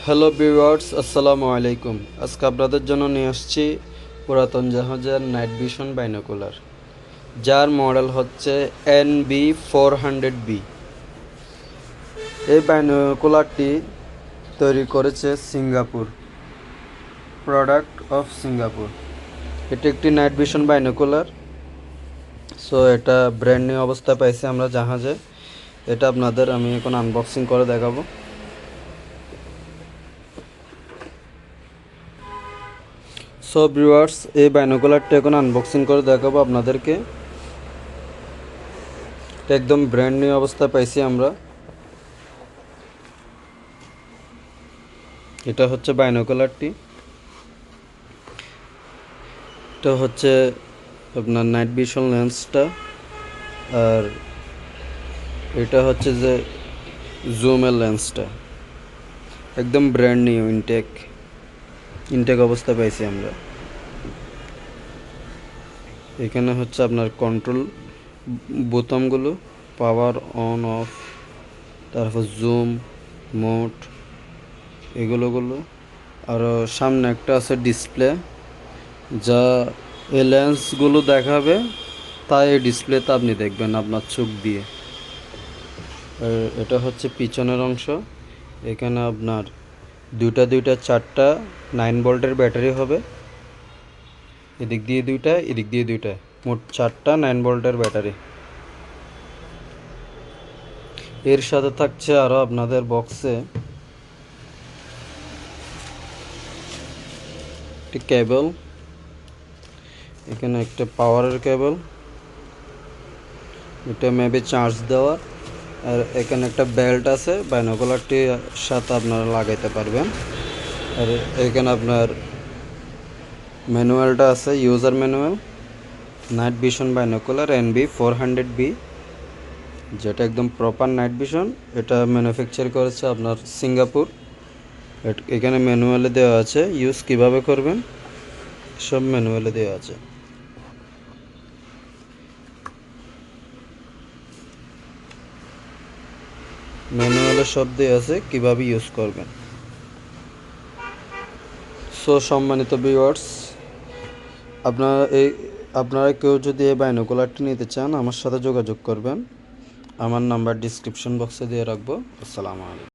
Hello viewers, আসসালামু আলাইকুম। আজকে আপনাদের জন্য নিয়ে আসছি পুরাতন জাহাজের নাইট ভিশন বাইনোকুলার, যার মডেল হচ্ছে NB400B। এই বাইনোকুলারটি তৈরি করেছে সিঙ্গাপুর, প্রোডাক্ট অফ সিঙ্গাপুর। এটি একটি নাইট ভিশন বাইনোকুলার। সো এটা ব্র্যান্ড নিউ অবস্থায় পাইছি আমরা জাহাজে। এটা আপনাদের আমি এখন আনবক্সিং করে দেখাবো। সো ভিউয়ার্স, এই বাইনোকুলারটা এখন আনবক্সিং করে দেখাবো আপনাদেরকে। এটা একদম ব্র্যান্ড নিউ অবস্থায় পাইছি আমরা। এটা হচ্ছে বাইনোকুলারটি। এটা হচ্ছে আপনার নাইট ভিশন লেন্সটা, আর এটা হচ্ছে যে জুমের লেন্সটা। একদম ব্র্যান্ড নিউ ইনটেক অবস্থায় পাইছি আমরা। এখানে হচ্ছে আপনার কন্ট্রোল বোতামগুলো, পাওয়ার অন অফ, তারপর জুম, মোড, এগুলো। আর সামনে একটা আছে ডিসপ্লে, যা এই লেন্সগুলো দেখাবে, তাই এই ডিসপ্লেতে আপনি দেখবেন আপনার চোখ দিয়ে। আর এটা হচ্ছে পিছনের অংশ। এখানে আপনার দুইটা 4টা 9 ভোল্টের ব্যাটারি হবে। এদিক দিয়ে দুইটা, এদিক দিয়ে দুইটা, মোট 4টা 9 ভোল্টের ব্যাটারি। এর সাথে থাকছে আরও আপনাদের বক্সে একটি কেবল, এখানে একটা পাওয়ারের কেবল, এটা মেবি চার্জ দেওয়ার। আর এখানে একটা বেল্ট আছে, বাইনোকুলারটির সাথে আপনারা লাগাইতে পারবেন। আর এখানে আপনার ম্যানুয়ালটা আছে, user manual, night vision binocular NB400B, যেটা একদম প্রপার নাইট ভিশন। এটা ম্যানুফ্যাকচার করেছে আপনার সিঙ্গাপুর। এখানে ম্যানুয়ালে দেওয়া আছে ইউজ কিভাবে করবেন, সব ম্যানুয়ালে দেওয়া আছে। ম্যানুয়ালে সব দেওয়া আছে কিভাবে ইউজ করবেন। সো সম্মানিত ভিউয়ার্স, আপনারা কেউ যদি এই বাইনোকুলারটি নিতে চান, আমার সাথে যোগাযোগ করবেন। আমার নাম্বার ডিসক্রিপশন বক্সে দিয়ে রাখবো। আসসালামু আলাইকুম।